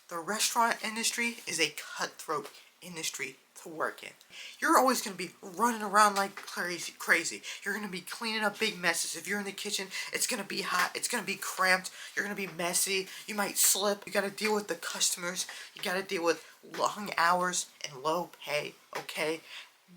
The restaurant industry is a cutthroat industry to work in. You're always going to be running around like crazy. You're going to be cleaning up big messes. If you're in the kitchen, it's going to be hot. It's going to be cramped. You're going to be messy. You might slip. You got to deal with the customers. You got to deal with long hours and low pay, okay?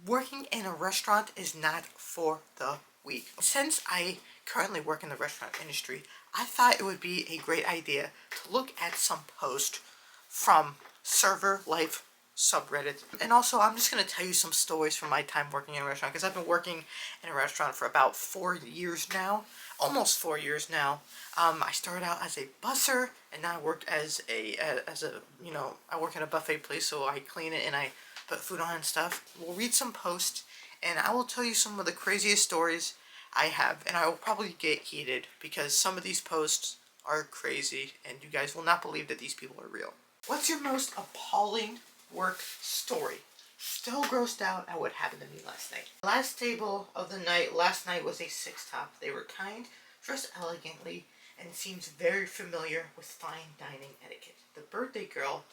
Working in a restaurant is not for the weak. Since I currently work in the restaurant industry, I thought it would be a great idea to look at some posts from server life subreddit. And also, I'm just going to tell you some stories from my time working in a restaurant, because I've been working in a restaurant for about 4 years now, almost 4 years now. I started out as a busser, and now I worked as a I work at a buffet place, so I clean it and I put food on and stuff. We'll read some posts, and I will tell you some of the craziest stories I have, and I will probably get heated because some of these posts are crazy, and you guys will not believe that these people are real. What's your most appalling work story? Still grossed out at what happened to me last night. Last table of the night last night was a six-top. They were kind, dressed elegantly, and seems very familiar with fine dining etiquette. The birthday girl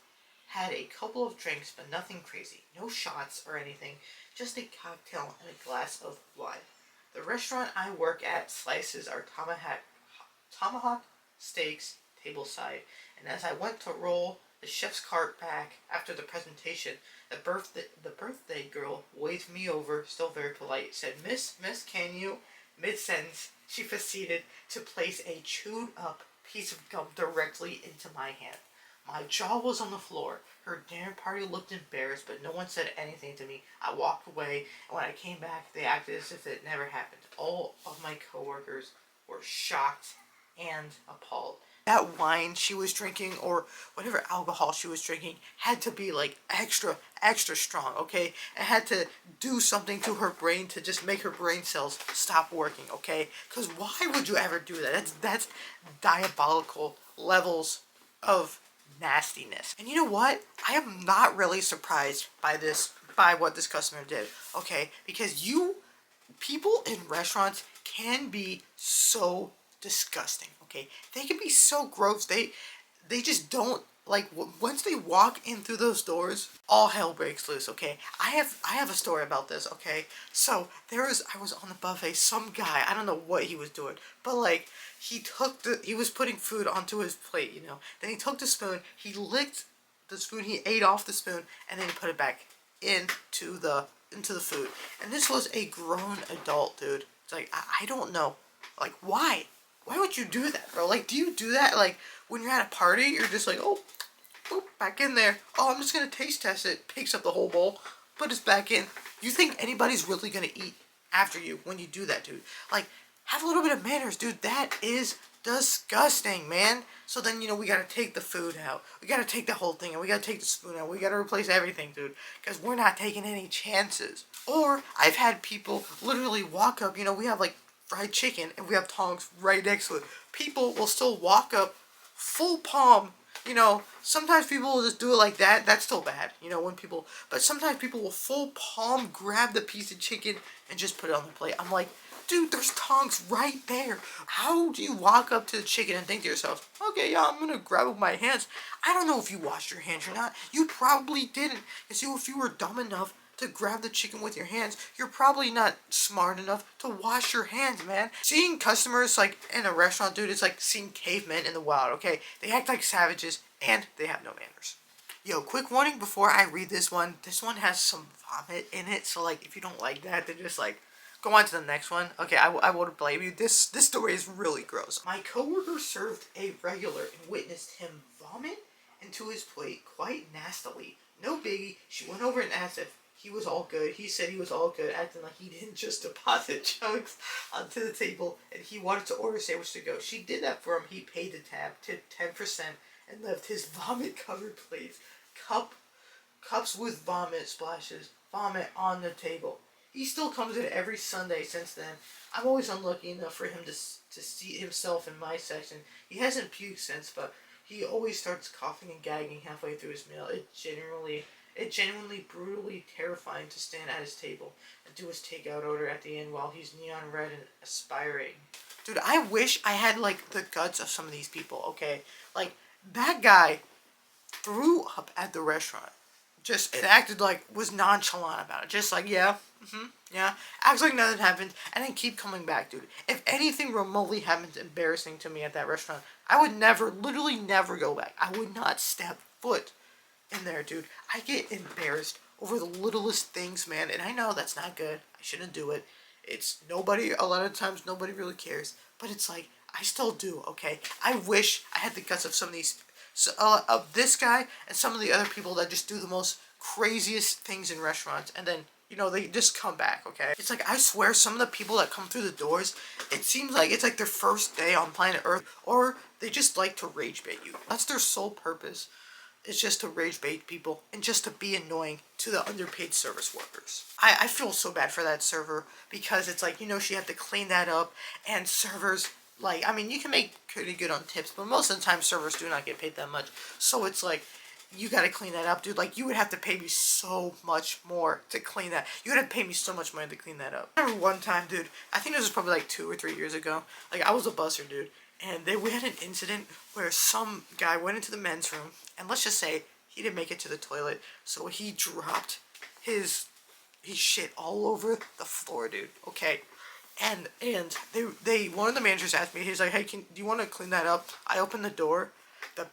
had a couple of drinks, but nothing crazy. No shots or anything, just a cocktail and a glass of wine. The restaurant I work at slices our tomahawk steaks tableside, and as I went to roll the chef's cart back after the presentation, the birthday girl waved me over, still very polite, said, Miss, can you? Mid-sentence, she proceeded to place a chewed up piece of gum directly into my hand. My jaw was on the floor. Her dinner party looked embarrassed, but no one said anything to me. I walked away, and when I came back, they acted as if it never happened. All of my coworkers were shocked and appalled. That wine she was drinking, or whatever alcohol she was drinking, had to be like extra strong, okay? It had to do something to her brain to just make her brain cells stop working, okay? Because why would you ever do that? That's diabolical levels of nastiness. And you know what? I am not really surprised by what this customer did, okay? Because people in restaurants can be so disgusting, okay? They can be so gross. They just don't, like, once they walk in through those doors, all hell breaks loose, okay? I have a story about this, okay? So I was on the buffet, some guy, I don't know what he was doing, but like he was putting food onto his plate, you know. Then he took the spoon, he licked the spoon, he ate off the spoon, and then he put it back into the food. And this was a grown adult, dude. It's like, I don't know, like, why? Why would you do that, bro? Like, do you do that, like, when you're at a party, you're just like, oh, boop, back in there. Oh, I'm just gonna taste test it. Picks up the whole bowl, put it back in. You think anybody's really gonna eat after you when you do that, dude? Like, have a little bit of manners, dude. That is disgusting, man. So then, we gotta take the food out. We gotta take the whole thing, and we gotta take the spoon out. We gotta replace everything, dude, because we're not taking any chances. Or, I've had people literally walk up, we have, like, fried chicken, and we have tongs right next to it. People will still walk up, full palm, sometimes people will just do it like that. That's still bad, but sometimes people will full palm grab the piece of chicken and just put it on the plate. I'm like, dude, there's tongs right there. How do you walk up to the chicken and think to yourself, okay, yeah, I'm gonna grab it with my hands? I don't know if you washed your hands or not. You probably didn't. Because if you were dumb enough to grab the chicken with your hands, you're probably not smart enough to wash your hands, man. Seeing customers, like, in a restaurant, dude, it's like seeing cavemen in the wild, okay? They act like savages, and they have no manners. Yo, quick warning before I read this one. This one has some vomit in it, so, like, if you don't like that, then just, like, go on to the next one. Okay, I won't blame you. This story is really gross. My coworker served a regular and witnessed him vomit into his plate quite nastily. No biggie. She went over and asked if he was all good. He said he was all good, acting like he didn't just deposit chunks onto the table and he wanted to order sandwich to go. She did that for him. He paid the tab, tipped 10%, and left his vomit-covered plates, cups with vomit splashes, vomit on the table. He still comes in every Sunday since then. I'm always unlucky enough for him to see himself in my section. He hasn't puked since, but he always starts coughing and gagging halfway through his meal. It's genuinely brutally terrifying to stand at his table and do his takeout order at the end while he's neon red and aspiring. Dude, I wish I had, like, the guts of some of these people, okay? Like, that guy threw up at the restaurant. Just it acted like was nonchalant about it. Just like, yeah, yeah. Acts like nothing happened and then keep coming back, dude. If anything remotely happens embarrassing to me at that restaurant, I would never, literally never go back. I would not step foot in there, dude. I get embarrassed over the littlest things, man. And I know that's not good. I shouldn't do it. It's nobody, a lot of times nobody really cares. But it's like, I still do, okay? I wish I had the guts of some of these, of this guy and some of the other people that just do the most craziest things in restaurants. And then, you know, they just come back, okay? It's like, I swear, some of the people that come through the doors, it seems like it's like their first day on planet Earth. Or they just like to rage bait you. That's their sole purpose. It's just to rage bait people and just to be annoying to the underpaid service workers. I feel so bad for that server because it's like, you know, she had to clean that up and servers, like, I mean, you can make pretty good on tips, but most of the time servers do not get paid that much. So it's like, you gotta clean that up, dude. Like, you would have to pay me so much more to clean that. You would have to pay me so much money to clean that up. I remember one time, dude, I think this was probably like 2 or 3 years ago. Like, I was a busser, dude. And we had an incident where some guy went into the men's room, and let's just say he didn't make it to the toilet, so he dropped his shit all over the floor, dude. Okay, and they one of the managers asked me, he's like, hey, do you want to clean that up? I opened the door, the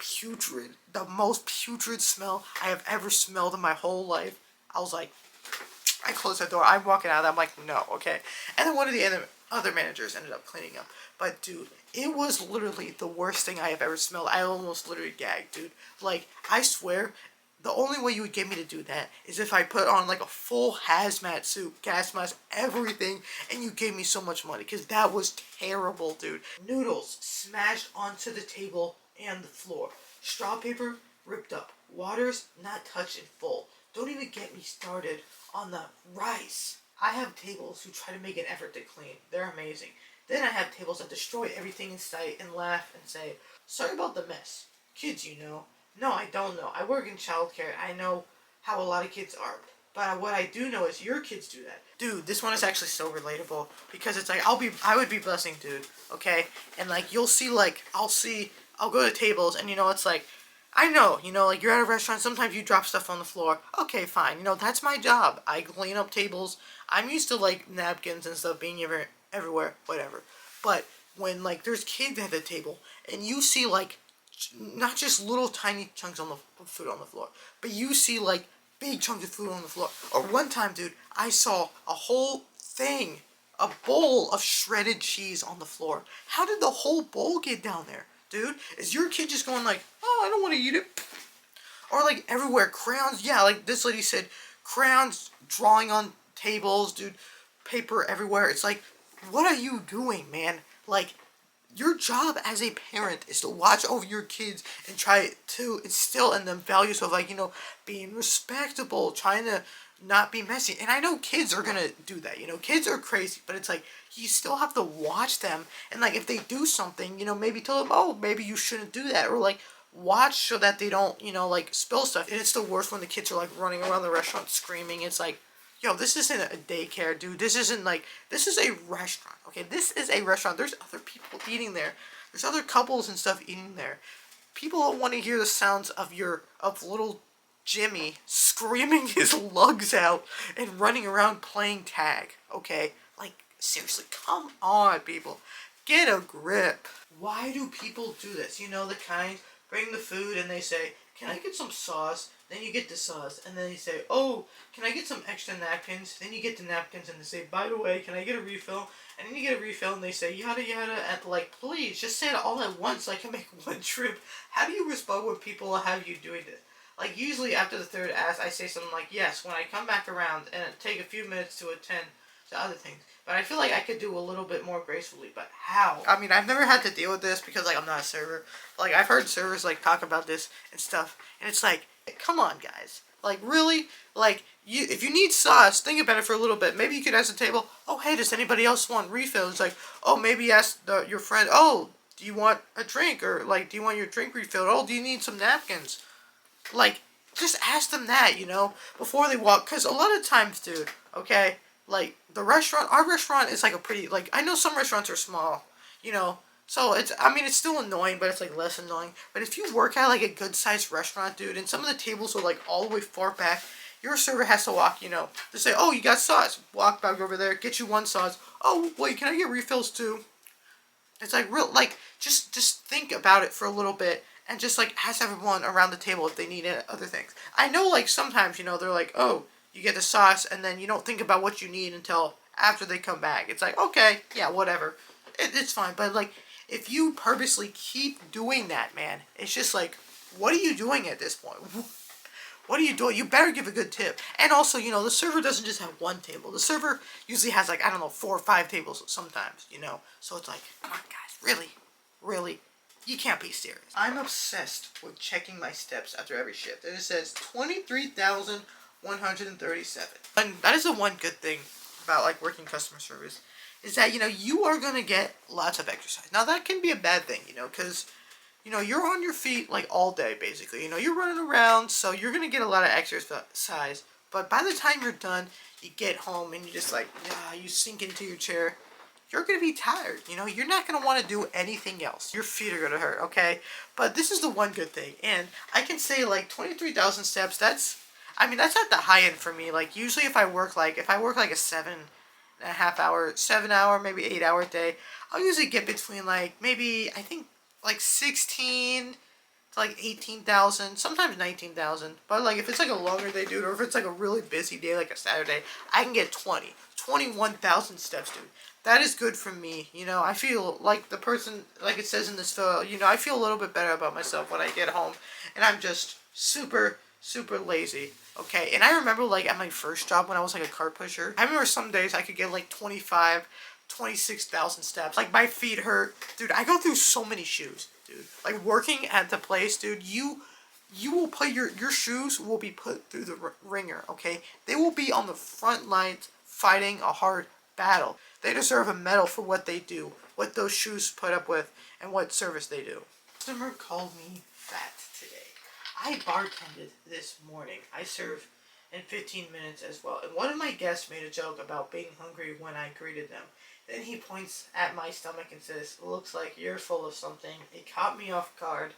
most putrid smell I have ever smelled in my whole life. I was like, I closed that door. I'm walking out. I'm like, no, okay. And then one of the other managers ended up cleaning up. But, dude, it was literally the worst thing I have ever smelled. I almost literally gagged, dude. Like, I swear, the only way you would get me to do that is if I put on, like, a full hazmat suit, gas mask, everything, and you gave me so much money. Because that was terrible, dude. Noodles smashed onto the table and the floor. Straw paper ripped up. Waters not touched in full. Don't even get me started on the rice. I have tables who try to make an effort to clean. They're amazing. Then I have tables that destroy everything in sight and laugh and say, sorry about the mess. Kids, you know. No, I don't know. I work in childcare. I know how a lot of kids are. But what I do know is your kids do that. Dude, this one is actually so relatable. Because it's like, I would be blessing, dude. Okay? And like, you'll see, like, I'll go to tables and, you know, it's like, I know, you know, like, you're at a restaurant, sometimes you drop stuff on the floor. Okay, fine, you know, that's my job. I clean up tables. I'm used to, like, napkins and stuff being everywhere, whatever. But when, like, there's kids at the table, and you see, like, not just little tiny chunks of food on the floor, but you see, like, big chunks of food on the floor. Or one time, dude, I saw a whole thing, a bowl of shredded cheese on the floor. How did the whole bowl get down there? Dude, is your kid just going like, oh, I don't want to eat it? Or like everywhere, crayons, yeah, like this lady said, crayons drawing on tables, dude, paper everywhere. It's like, what are you doing, man? Like, your job as a parent is to watch over your kids and try to instill in them values of, like, you know, being respectable, trying to not be messy. And I know kids are gonna do that, you know, kids are crazy, but it's like, you still have to watch them, and like, if they do something, you know, maybe tell them, oh, maybe you shouldn't do that, or like, watch so that they don't, you know, like, spill stuff. And it's the worst when the kids are like running around the restaurant screaming. It's like, yo, this isn't a daycare, dude. This isn't like, this is a restaurant, okay? This is a restaurant. There's other people eating there. There's other couples and stuff eating there. People don't want to hear the sounds of little Jimmy screaming his lugs out and running around playing tag, okay? Like, seriously, come on, people. Get a grip. Why do people do this? You know, the kind, bring the food and they say, can I get some sauce? Then you get the sauce, and then you say, oh, can I get some extra napkins? Then you get the napkins, and they say, by the way, can I get a refill? And then you get a refill, and they say, yada yada, and like, please, just say it all at once so I can make one trip. How do you respond when people have you doing this? Like, usually after the third ask, I say something like, yes, when I come back around, and take a few minutes to attend to other things. But I feel like I could do a little bit more gracefully, but how? I mean, I've never had to deal with this because, like, I'm not a server. Like, I've heard servers, like, talk about this and stuff, and it's like, come on, guys. Like, really? Like, if you need sauce, think about it for a little bit. Maybe you could ask the table, oh, hey, does anybody else want refills? It's like, oh, maybe ask your friend, oh, do you want a drink? Or, like, do you want your drink refilled? Oh, do you need some napkins? Like, just ask them that, you know, before they walk. Because a lot of times, dude, okay, like, our restaurant is like a pretty, like, I know some restaurants are small, you know, So I mean, it's still annoying, but it's like less annoying. But if you work at like a good sized restaurant, dude, and some of the tables are like all the way far back, your server has to walk, to say, oh, you got sauce. Walk back over there, get you one sauce. Oh, wait, can I get refills too? It's like real, like just think about it for a little bit and just like ask everyone around the table if they need other things. I know like sometimes they're like, oh, you get the sauce and then you don't think about what you need until after they come back. It's like, okay, yeah, whatever, it's fine. But like if you purposely keep doing that, man, it's just like, what are you doing at this point? What are you doing? You better give a good tip. And also, the server doesn't just have one table. The server usually has like, I don't know, 4 or 5 tables sometimes. So it's like, come on, guys, really? Really? You can't be serious. I'm obsessed with checking my steps after every shift. And it says 23,137. And that is the one good thing about like working customer service is that, you are going to get lots of exercise. Now that can be a bad thing, because you're on your feet like all day basically. You're running around, so you're going to get a lot of exercise. But by the time you're done, you get home and you just like, yeah, you sink into your chair. You're going to be tired. You're not going to want to do anything else. Your feet are going to hurt, okay? But this is the one good thing. And I can say like 23,000 steps, that's at the high end for me. Like usually if I work like a 7 hour, maybe 8 hour day, I'll usually get between like maybe, I think, like 16 to like 18,000, sometimes 19,000. But like if it's like a longer day, dude, or if it's like a really busy day, like a Saturday, I can get 21,000 steps, dude. That is good for me. I feel like the person, like it says in this photo, I feel a little bit better about myself when I get home. And I'm just super, super lazy. Okay, and I remember like at my first job when I was like a cart pusher, I remember some days I could get like 26,000 steps. Like my feet hurt. Dude, I go through so many shoes, dude. Like working at the place, dude, you will put your shoes will be put through the ringer, okay? They will be on the front lines fighting a hard battle. They deserve a medal for what they do, what those shoes put up with, and what service they do. Customer called me fat today. I bartended this morning. I serve in 15 minutes as well. And one of my guests made a joke about being hungry when I greeted them. Then he points at my stomach and says, looks like you're full of something. It caught me off guard.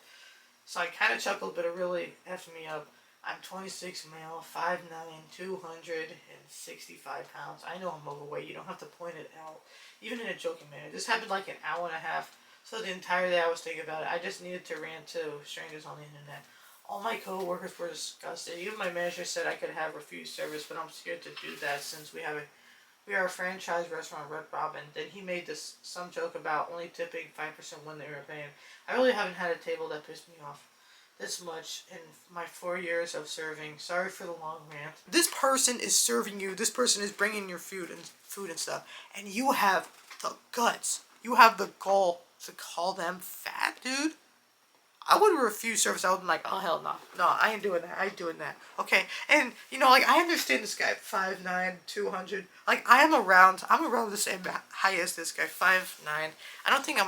So I kind of chuckled, but it really effed me up. I'm 26 male, 5'9", 265 pounds. I know I'm overweight. You don't have to point it out, even in a joking manner. This happened like an hour and a half. So the entire day I was thinking about it. I just needed to rant to strangers on the internet. All my co-workers were disgusted. Even my manager said I could have refused service, but I'm scared to do that since we are a franchise restaurant, Red Robin. Then he made some joke about only tipping 5% when they were paying. I really haven't had a table that pissed me off this much in my 4 years of serving. Sorry for the long rant. This person is serving you. This person is bringing your food and stuff, and you have the guts. You have the gall to call them fat, dude. I would refuse service. I would be like, oh, hell no. No, I ain't doing that. I ain't doing that. Okay? And, like, I understand this guy, 5'9", 200. Like, I'm around the same height as this guy, 5'9". I don't think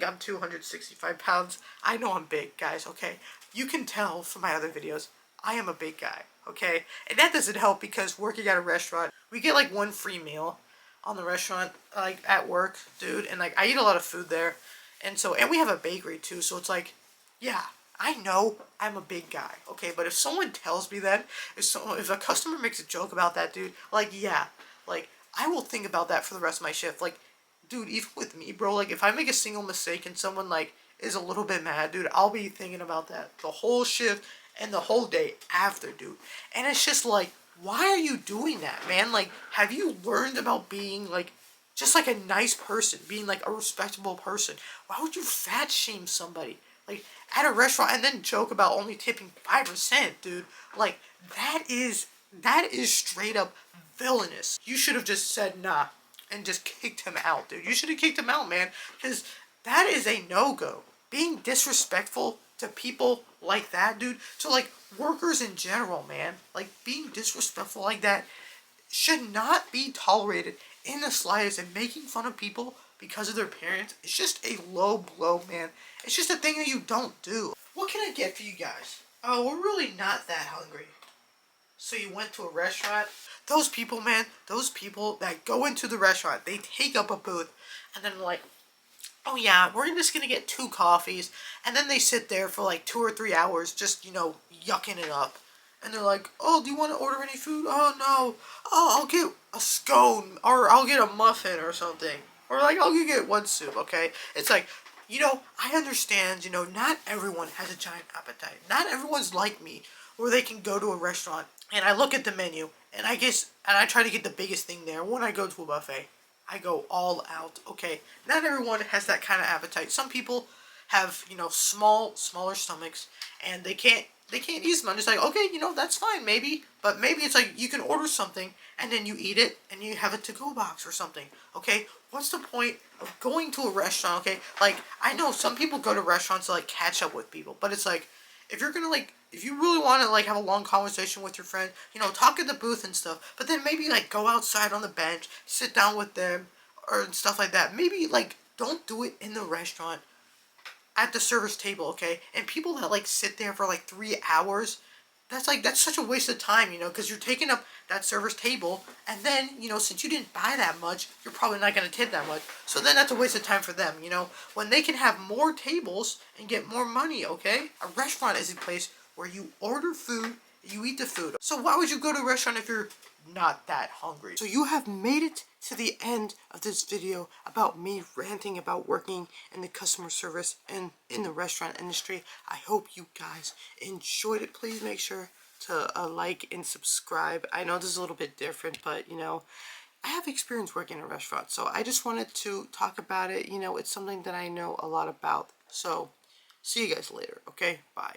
I'm 265 pounds. I know I'm big, guys, okay? You can tell from my other videos, I am a big guy, okay? And that doesn't help because working at a restaurant, we get, like, one free meal on the restaurant, like, at work, dude. And, like, I eat a lot of food there. And we have a bakery too, so it's like, yeah, I know I'm a big guy, okay? But if someone tells me that, if a customer makes a joke about that, dude, like, yeah, like, I will think about that for the rest of my shift. Like, dude, even with me, bro, like, if I make a single mistake and someone, like, is a little bit mad, dude, I'll be thinking about that the whole shift and the whole day after, dude. And it's just like, why are you doing that, man? Like, have you learned about being, like, just like a nice person, being like a respectable person? Why would you fat shame somebody like at a restaurant and then joke about only tipping 5%, dude? Like that is straight up villainous. You should have just said nah and just kicked him out, dude. You should have kicked him out, man, because that is a no-go. Being disrespectful to people like that, dude, to like workers in general, man, like being disrespectful like that should not be tolerated in the slightest. And making fun of people because of their parents, it's just a low blow, man. It's just a thing that you don't do. What can I get for you guys? Oh, we're really not that hungry. So you went to a restaurant? Those people, man, those people that go into the restaurant, they take up a booth and then like, oh yeah, we're just gonna get 2 coffees, and then they sit there for like 2 or 3 hours, just yucking it up, and they're like, oh, do you want to order any food? Oh no, oh, I'll get a scone, or I'll get a muffin or something, or like I'll get one soup. Okay, it's like, I understand. Not everyone has a giant appetite. Not everyone's like me, where they can go to a restaurant and I look at the menu and I try to get the biggest thing there when I go to a buffet. I go all out. Okay, not everyone has that kind of appetite. Some people have smaller stomachs, and they can't use them. I'm just like, okay, that's fine, maybe, but maybe it's like you can order something and then you eat it and you have a to-go box or something. Okay, what's the point of going to a restaurant? Okay, like I know some people go to restaurants to like catch up with people, but it's like if you really want to like have a long conversation with your friend, talk at the booth and stuff, but then maybe like go outside on the bench, sit down with them or stuff like that. Maybe like don't do it in the restaurant at the service table, okay? And people that like sit there for like 3 hours, that's such a waste of time, because you're taking up that service table, and then since you didn't buy that much, you're probably not going to tip that much. So then that's a waste of time for them, when they can have more tables and get more money, okay? A restaurant is a place where you order food, you eat the food. So why would you go to a restaurant if you're not that hungry? So you have made it to the end of this video about me ranting about working in the customer service and in the restaurant industry. I hope you guys enjoyed it. Please make sure to like and subscribe. I know this is a little bit different, but I have experience working in a restaurant, so I just wanted to talk about it. It's something that I know a lot about. So see you guys later. Okay, bye.